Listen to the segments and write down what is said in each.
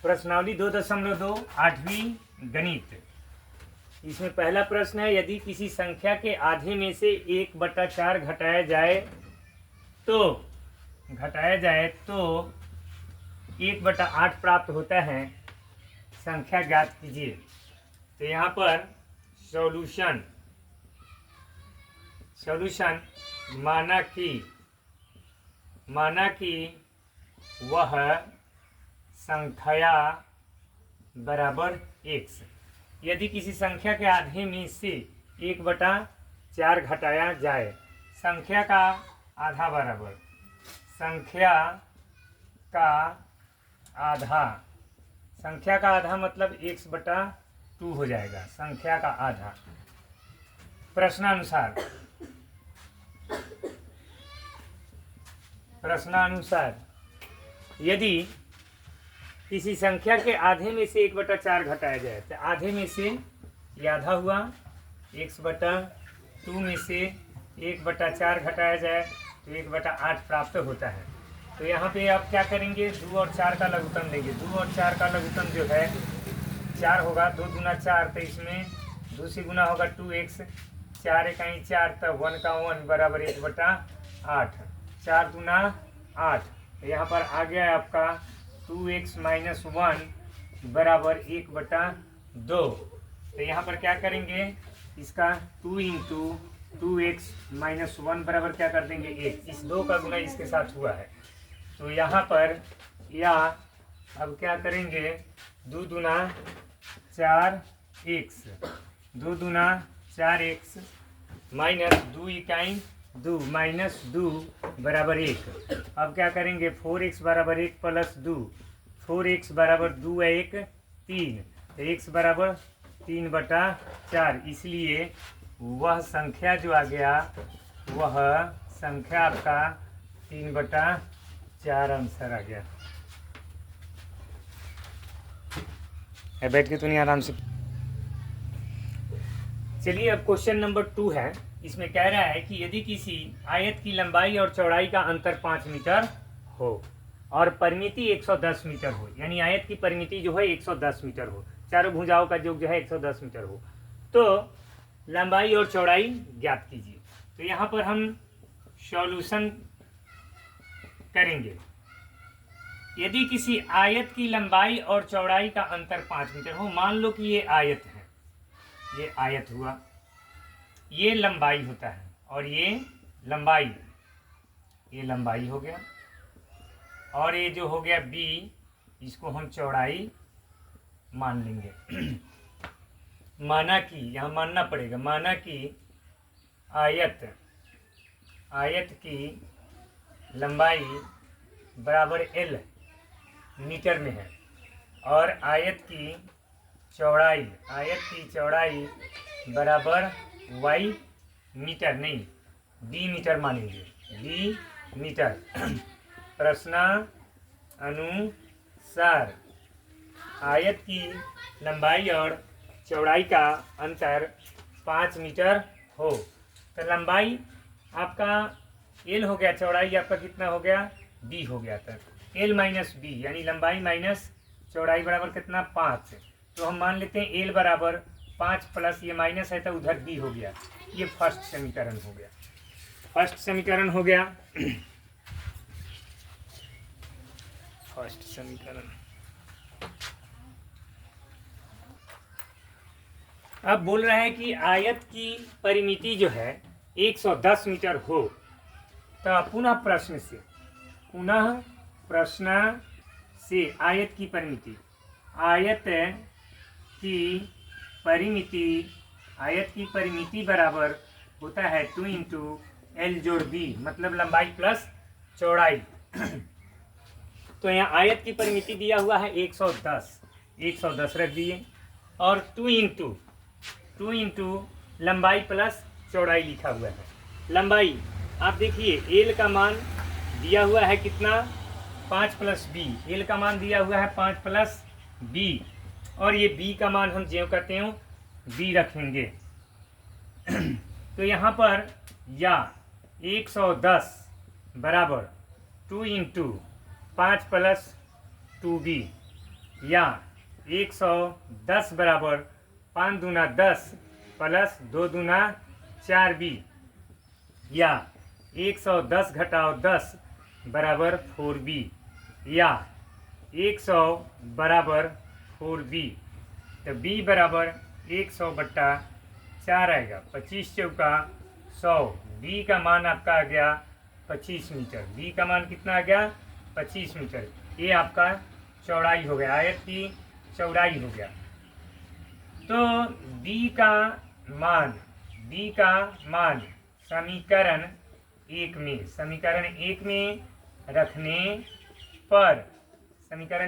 प्रश्नावली 2.2 8वीं गणित। इसमें पहला प्रश्न है, यदि किसी संख्या के आधे में से 1/4 घटाया जाए तो 1/8 प्राप्त होता है, संख्या ज्ञात कीजिए। तो यहाँ पर सॉल्यूशन माना कि वह संख्या बराबर x। यदि किसी संख्या के आधे में से 1/4 घटाया जाए, संख्या का आधा बराबर संख्या का आधा मतलब x/2 हो जाएगा, संख्या का आधा। प्रश्नानुसार यदि किसी संख्या के आधे में से 1/4 घटाया जाए, तो आधे में से ये आधा हुआ, x/2 में से 1/4 घटाया जाए तो 1/8 प्राप्त होता है। तो यहाँ पे आप क्या करेंगे, 2 और 4 का लघुत्तम लेंगे। 2 और 4 का लघुत्तम जो है 4 होगा, 2 दूना 4, तो इसमें 2 से गुना होगा 2x, 4 एकाई 4, तब 1 का 1 बराबर 1/8, 4 दूना 8। तो यहाँ पर आ गया है आपका 2x - 1 बराबर 1/2। तो यहाँ पर क्या करेंगे, इसका 2 × 2x - 1 बराबर क्या कर देंगे 1। इस 2 का गुना इसके साथ हुआ है, तो यहाँ पर अब क्या करेंगे, 2 दूना 4x, 2 दूना 4x माइनस 2 इकाई 2 माइनस 2 बराबर 1। अब क्या करेंगे, 4x बराबर 1 प्लस 2, 4x बराबर 2 है 1 3, तो x बराबर 3/4। इसलिए वह संख्या जो आ गया, वह संख्या आपका 3/4 आंसर आ गया है। बैठ के तो नहीं आराम से। चलिए अब क्वेश्चन नंबर 2 है। इसमें कह रहा है कि यदि किसी आयत की लंबाई और चौड़ाई का अंतर 5 मीटर हो और परिमिति 110 मीटर हो, यानी आयत की परिमिति जो है 110 मीटर हो, चारों भुजाओं का योग जो है 110 मीटर हो, तो लंबाई और चौड़ाई ज्ञात कीजिए। तो यहाँ पर हम सॉल्यूशन करेंगे। यदि किसी आयत की लंबाई और चौड़ाई का अंतर 5 मीटर हो, मान लो कि ये आयत है, ये आयत हुआ, ये लंबाई होता है और ये लंबाई हो गया, और ये जो हो गया b, इसको हम चौड़ाई मान लेंगे। माना कि, यहाँ मानना पड़ेगा, माना कि आयत की लंबाई बराबर l मीटर में है और आयत की चौड़ाई बराबर y मीटर नहीं b मीटर मानेंगे, b मीटर। प्रश्नानुसार आयत की लंबाई और चौड़ाई का अंतर 5 मीटर हो, तो लंबाई आपका l हो गया, चौड़ाई आपका कितना हो गया b हो गया, तक l माइनस b यानी लंबाई माइनस चौड़ाई बराबर कितना 5। तो हम मान लेते हैं l बराबर 5 प्लस ये माइनस है तो उधर b हो गया। ये फर्स्ट समीकरण हो गया। फर्स्ट समीकरण। अब बोल रहा है कि आयत की परिमिति जो है 110 मीटर हो, तो पुनः प्रश्न से आयत की परिमिति बराबर होता है 2 × l जोड़ b, मतलब लंबाई प्लस चौड़ाई। तो यहाँ आयत की परिमिति दिया हुआ है 110 रख दिए, और 2 × लंबाई प्लस चौड़ाई लिखा हुआ है। लंबाई आप देखिए, l का मान दिया हुआ है कितना 5 + b, l का मान दिया हुआ है 5 + b, और ये b का मान हम ज्यों करते हो b रखेंगे। तो यहाँ पर या 110 बराबर 2 × 5 + 2b, या 110 बराबर 5 दूना 10 प्लस 2 दूना 4b, या 110 घटाओ 10 बराबर 4b, या 100 बराबर 4b। तो b बराबर 100 बट्टा 4 आएगा। 25 चौका 100। b का मान आपका आ गया 25 मीटर। b का मान कितना आ गया? 25 मीटर। ये आपका चौड़ाई हो गया, आयत की चौड़ाई हो गया। तो b का मान समीकरण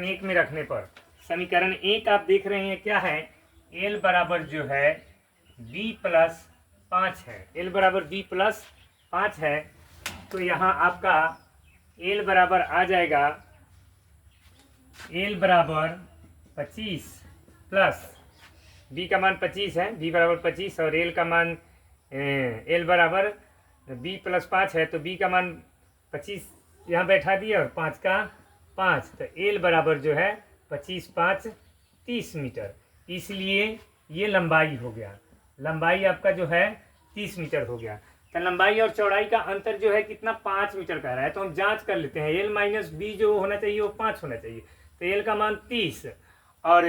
1 में रखने पर, समीकरण 1 आप देख रहे हैं क्या है? l बराबर जो है b प्लस 5 है। l बराबर b प्लस 5 है। तो यहाँ आपका l बराबर आ जाएगा, l बराबर 25 प्लस b का मान 25 है, b बराबर 25 और l का मान l बराबर b प्लस 5 है। तो b का मान 25 यहाँ बैठा दिया और 5 का 5, तो l बराबर जो है 25 5 30 मीटर। इसलिए ये लंबाई हो गया, लंबाई आपका जो है 30 मीटर हो गया। तो लंबाई और चौड़ाई का अंतर जो है कितना? 5 मीटर का रहा है। तो हम जांच कर लेते हैं, l माइनस बी जो होना चाहिए वो 5 होना चाहिए। तो l का मान 30 और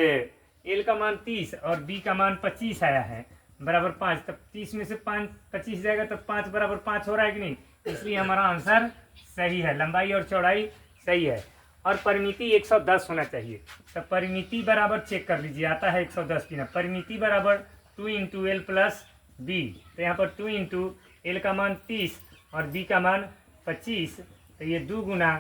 l का मान 30 और b का मान 25 आया है बराबर 5। तब 30 में से 5 25 जाएगा, तब 5 बराबर 5 हो रहा है कि नहीं? इसलिए हमारा आंसर सही है, लंबाई और चौड़ाई सही है। और परिमिति 110 होना चाहिए। तो परिमिति बराबर चेक कर लीजिए, आता है 110 की ना। परिमिति बराबर 2 इंटू एल प्लस बी। तो यहाँ पर 2 इंटू एल का मान 30 और बी का मान 25। तो ये 2 गुना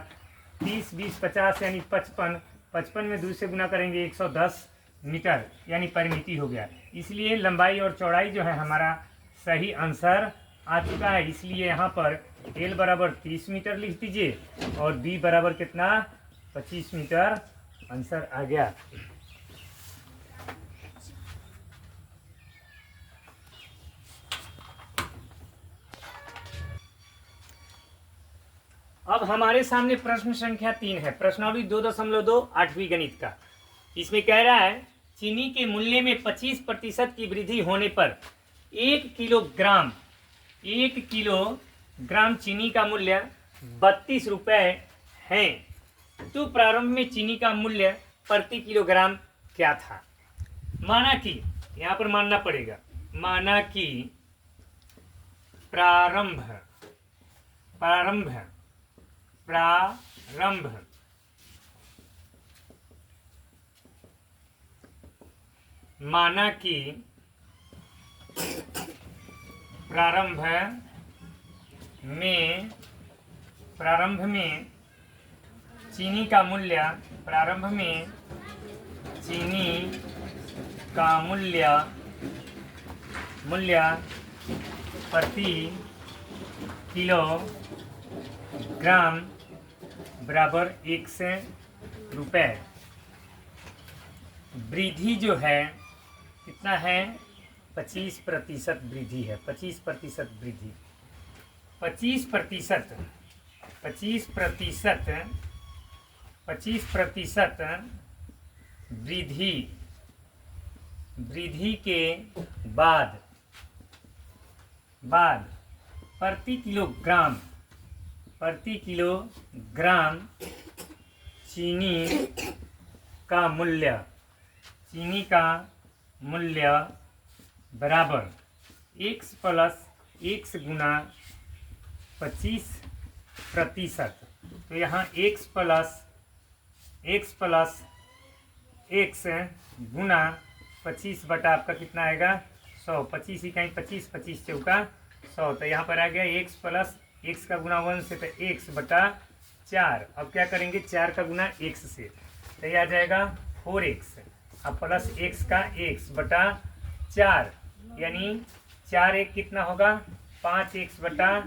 30 20 50 यानी 55। 55 में 2 से गुना करेंगे 110 मीटर यानी परिमिति हो गया। इसलिए लंबाई और चौड़ाई जो है हमारा सही आंसर आ चुका है। इसलिए यहाँ पर एल बराबर 30 मीटर लिख दीजिए और बी बराबर कितना? 25 मीटर आंसर आ गया। अब हमारे सामने प्रश्न संख्या 3 है, प्रश्नावली 2.2 8वीं गणित का। इसमें कह रहा है चीनी के मूल्य में 25% की वृद्धि होने पर 1 किलोग्राम चीनी का मूल्य 32 रुपये है। तो प्रारंभ में चीनी का मूल्य प्रति किलोग्राम क्या था? माना कि, यहाँ पर मानना पड़ेगा, माना कि प्रारंभ माना कि प्रारंभ में चीनी का मूल्य प्रति किलोग्राम बराबर 1 रुपये। वृद्धि जो है कितना है? 25% वृद्धि है। 25% वृद्धि, 25% वृद्धि के बाद प्रति किलोग्राम चीनी का मूल्य बराबर x प्लस x गुना 25%। तो यहाँ x प्लस x गुना 25 बटा आपका कितना आएगा? 100। 25 इकाई 25, 25 चौका 100। तो यहाँ पर आ गया x प्लस x का गुना 1 से, तो x बटा 4। अब क्या करेंगे? 4 का गुना x से, तो ये आ जाएगा 4x। अब प्लस x का x बटा 4 यानी 4 एक कितना होगा? 5x बटा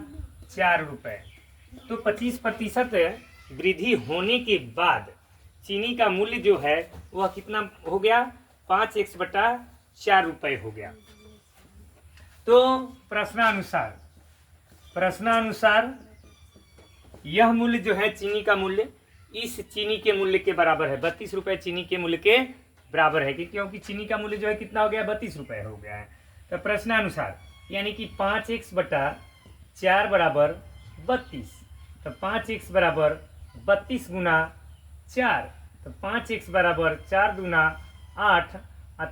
4 रुपये। तो 25% वृद्धि होने के बाद चीनी का मूल्य जो है वह कितना हो गया? 5x बटा 4 रुपये हो गया। तो प्रश्नानुसार यह मूल्य जो है चीनी का मूल्य इस चीनी के मूल्य के बराबर है। 32 रुपये चीनी के मूल्य के बराबर है, क्योंकि चीनी का मूल्य जो है कितना हो गया, 32 रुपये हो गया है। तो प्रश्नानुसार यानी कि 5x बटा 4 बराबर 32। तो 5x बराबर 32 गुना 4, तो 5x बराबर 4 दूना 8 और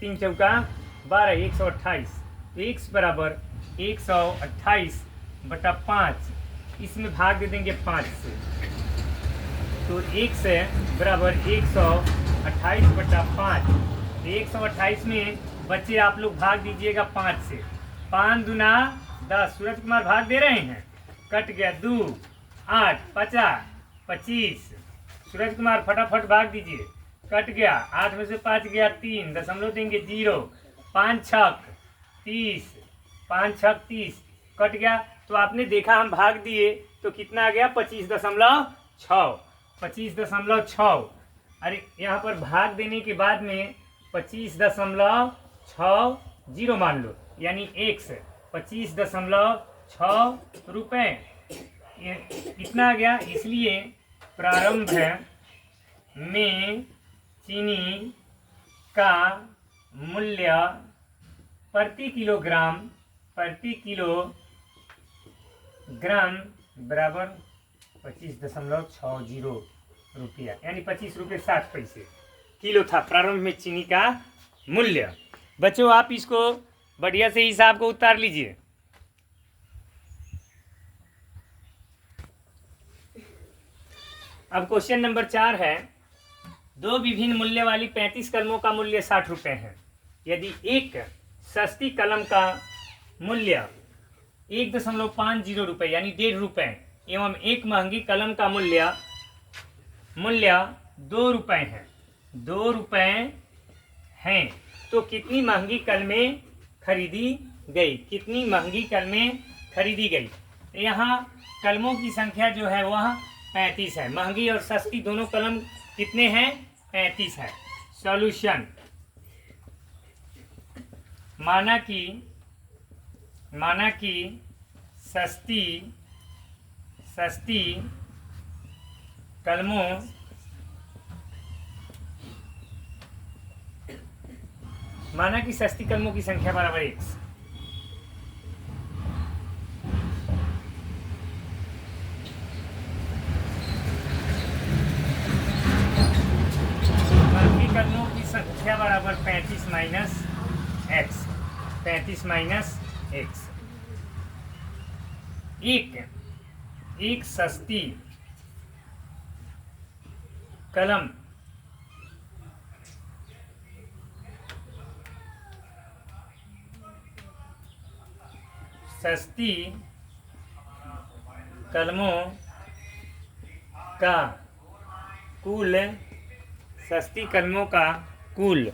3 चौका 12, 128। तो x बराबर 128 बटा 5, इसमें भाग दे देंगे 5 से, तो x बराबर 128 बटा 5। 128 में बच्चे आप लोग भाग दीजिएगा 5 से। 5 दूना 10, सूरज कुमार भाग दे रहे हैं, कट गया 2, 8, 50, 25। सूरज कुमार फटाफट भाग दीजिए, कट गया 8 में से 5 गया 3, दशमलव देंगे 0, 5 छक 30, 5 छक 30, कट गया। तो आपने देखा हम भाग दिए तो कितना आ गया, 25.6, 25.6। अरे यहाँ पर भाग देने के बाद में 25.60 मान लो, यानी x 25.6 रुपये, इतना आ गया। इसलिए प्रारंभ में चीनी का मूल्य प्रति किलोग्राम बराबर 25.60 रुपया, यानी 25 रुपये 60 पैसे किलो था प्रारंभ में चीनी का मूल्य। बच्चों आप इसको बढ़िया से हिसाब को उतार लीजिए। अब क्वेश्चन नंबर 4 है, दो विभिन्न मूल्य वाली 35 कलमों का मूल्य 60 रुपये है। यदि एक सस्ती कलम का मूल्य 1.50 रुपये यानी 1.5 रुपये एवं एक महंगी कलम का मूल्य 2 रुपये है, 2 रुपये हैं, तो कितनी महंगी कलमें खरीदी गई, कितनी महंगी कलमें खरीदी गई। यहाँ कलमों की संख्या जो है वह 35 है, महंगी और सस्ती दोनों कलम कितने हैं, 35 है। सॉल्यूशन, माना कि सस्ती कलमों की संख्या बराबर x। महंगी कलमों की संख्या बराबर 35 माइनस x, 35 माइनस x। एक सस्ती कलम सस्ती कलमों का कुल, सस्ती कलमों का कुल,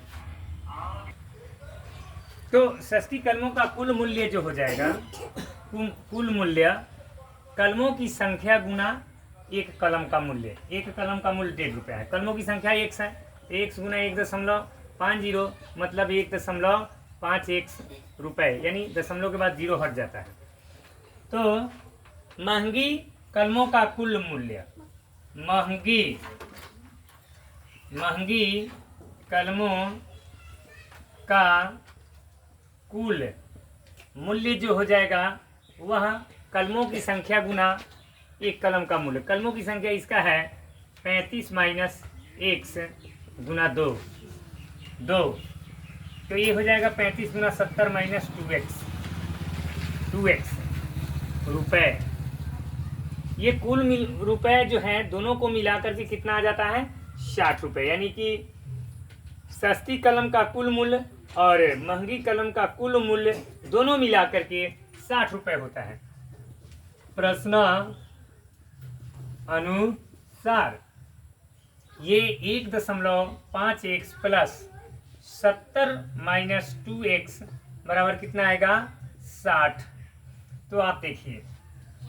तो सस्ती कलमों का कुल मूल्य जो हो जाएगा, कुल मूल्य कलमों की संख्या गुना एक कलम का मूल्य। एक कलम का मूल्य 1.5 रुपया है, कलमों की संख्या x है, x गुना 1.50 मतलब 1.5x रुपये, यानी दशमलव के बाद 0 हट जाता है। तो महंगी कलमों का कुल मूल्य, महंगी कलमों का कुल मूल्य जो हो जाएगा वह कलमों की संख्या गुना एक कलम का मूल्य। कलमों की संख्या इसका है 35 माइनस x गुना 2, तो ये हो जाएगा 35 गुना 70 माइनस 2x रुपये। ये कुल रुपए जो है दोनों को मिलाकर के कितना आ जाता है, 60 रुपये, यानी कि सस्ती कलम का कुल मूल्य और महंगी कलम का कुल मूल्य दोनों मिलाकर के 60 रुपये होता है। प्रश्न अनुसार ये 1.5x प्लस 70 माइनस 2x बराबर कितना आएगा, 60। तो आप देखिए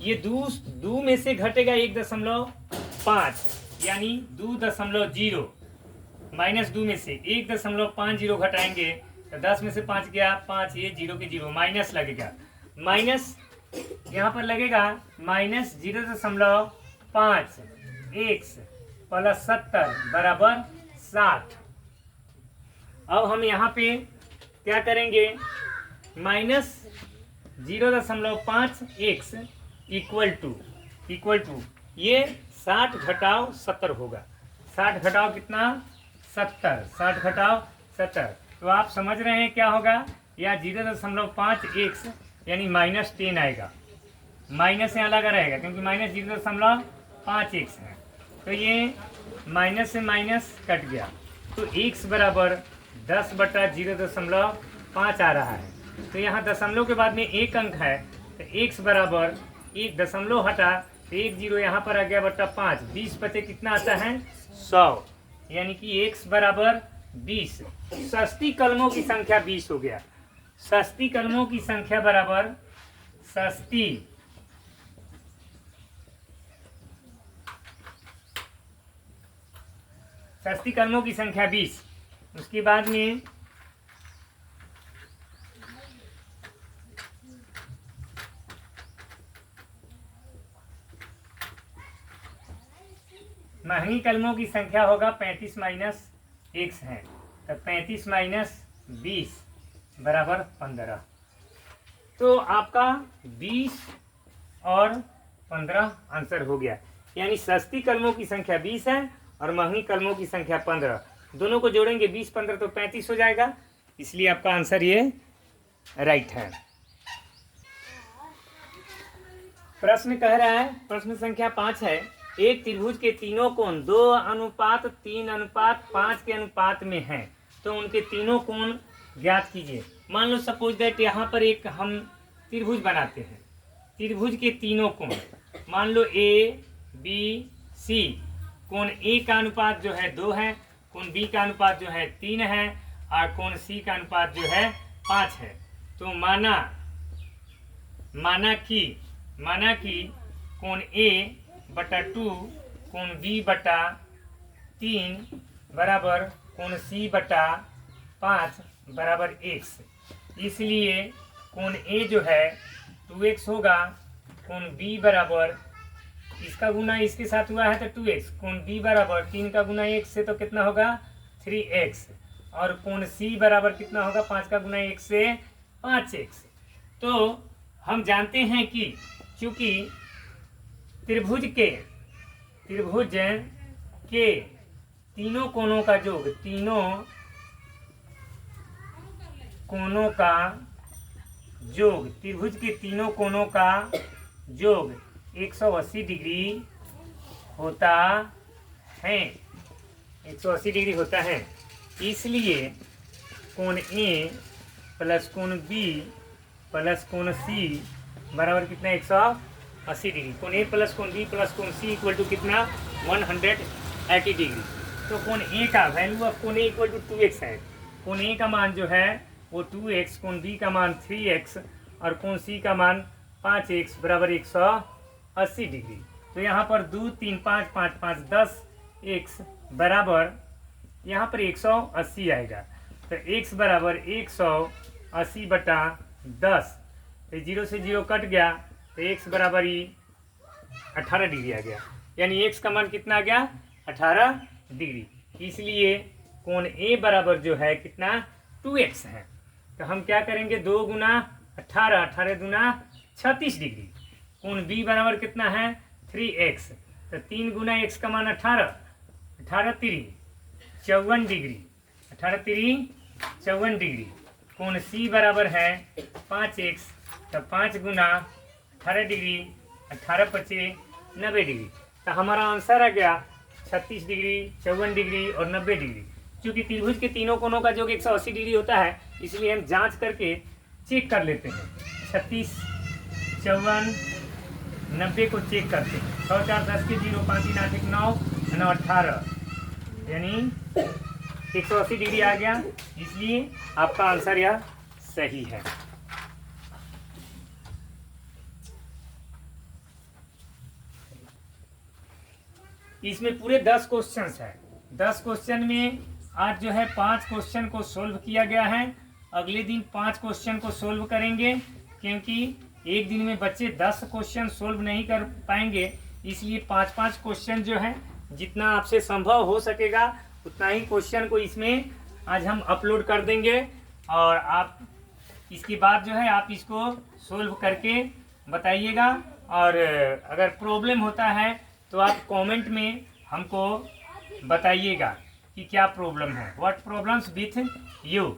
ये दो में से घटेगा 1.5, यानी 2.0 माइनस 2 में से 1.50 घटाएंगे तो 10 में से 5 गया 5, ये 0 के 0 माइनस लगेगा, माइनस यहाँ पर लगेगा माइनस 0.5, x प्लस 70 बराबर 60। अब हम यहाँ पे क्या करेंगे, माइनस 0.5 x इक्वल टू ये 60 घटाव 70 होगा। 60 घटाव कितना, 70, 60 घटाव 70। तो आप समझ रहे हैं क्या होगा, या 0.5 x यानी -10 आएगा। माइनस यहाँ लगा रहेगा क्योंकि माइनस 0.5 x है, तो ये माइनस से माइनस कट गया, तो x बराबर 10/0.5 आ रहा है। तो यहाँ दशमलव के बाद में एक अंक है, तो x बराबर 1 दशमलव हटा तो 1 0 यहाँ पर आ गया बटा 5, 20 बचे कितना आता है 100, यानी कि x बराबर 20। सस्ती कलमों की संख्या 20 हो गया। सस्ती कलमों की संख्या बराबर सस्ती कलमों की संख्या 20। उसके बाद में महंगी कलमों की संख्या होगा 35 माइनस x है, तो 35 माइनस 20 बराबर 15। तो आपका 20 और 15 आंसर हो गया, यानी सस्ती कलमों की संख्या 20 है और महंगी कलमों की संख्या 15। दोनों को जोड़ेंगे 20-15 तो 35 हो जाएगा, इसलिए आपका आंसर ये राइट है। प्रश्न कह रहा है, प्रश्न संख्या 5 है, एक त्रिभुज के तीनों कोण 2:3:5 के अनुपात में हैं, तो उनके तीनों कोण ज्ञात कीजिए। मान लो सपोज दैट यहाँ पर एक हम त्रिभुज बनाते हैं, त्रिभुज के तीनों कोण मान लो A B C, कोण A का अनुपात जो है 2 है, कोण B का अनुपात जो है 3 है और कोण C का अनुपात जो है 5 है। तो माना कि कोण A बटा 2 कोण B बटा 3 बराबर कोण C बटा 5 बराबर x। इसलिए कोण A जो है 2x होगा, कोण B बराबर इसका गुना इसके साथ हुआ है तो 2x, कोण B बराबर 3 का गुना x से तो कितना होगा 3x, और कोण C बराबर कितना होगा 5 का गुना x से 5x। तो हम जानते हैं कि चूंकि त्रिभुज के तीनों कोणों का योग, तीनों कोणों का योग, त्रिभुज के तीनों कोणों का योग 180 डिग्री होता है, 180 डिग्री होता है। इसलिए कोण A प्लस कोण B प्लस कोण C बराबर कितना 180 डिग्री। कोण A प्लस कोण B प्लस कोण C इक्वल टू कितना 180 डिग्री। तो कोण A का वैल्यू ऑफ कोण A इक्वल टू 2x है। कोण A का मान जो है वो 2x, कोण B का मान 3x और कोण C का मान 5x बराबर 180 डिग्री। तो यहाँ पर 2 3 5 5 5 10 x बराबर यहाँ पर 180 आएगा, तो x बराबर 180 बटा 10, तो 0 से 0 कट गया, तो x बराबर ही 18 डिग्री आ गया, यानी x का मान कितना आ गया 18 डिग्री। इसलिए कोण A बराबर जो है कितना 2x है। तो हम क्या करेंगे 2 गुना 18, 18 गुना 36 डिग्री। कोण B बराबर कितना है 3x, तो 3 गुना x का मान 18, 18 3 54 डिग्री, 18 3 54 डिग्री। कोण C बराबर है 5x, तो 5 गुना 18 डिग्री, 18 5 90 डिग्री। तो हमारा आंसर आ गया 36 डिग्री, 54 डिग्री और 90 डिग्री। क्योंकि त्रिभुज के तीनों कोणों का जो 180 डिग्री होता है, इसलिए हम जांच करके चेक कर लेते हैं। 36 54 90 को चेक करते हैं। 100 4 10 के 0 5 3 8 1 9 9 18, यानी 180 डिग्री आ गया। इसलिए आपका आंसर यह सही है। इसमें पूरे 10 क्वेश्चंस है। 10 क्वेश्चन में आज जो है 5 क्वेश्चन को सोल्व किया गया है। अगले दिन 5 क्वेश्चन को सोल्व करेंगे, क्योंकि एक दिन में बच्चे 10 क्वेश्चन सोल्व नहीं कर पाएंगे, इसलिए 5-5 क्वेश्चन जो है जितना आपसे संभव हो सकेगा उतना ही क्वेश्चन को इसमें आज हम अपलोड कर देंगे। और आप इसके बाद जो है आप इसको सोल्व करके बताइएगा। और अगर प्रॉब्लम होता है तो आप कमेंट में हमको बताइएगा कि क्या प्रॉब्लम है, व्हाट प्रॉब्लम्स विथ यू।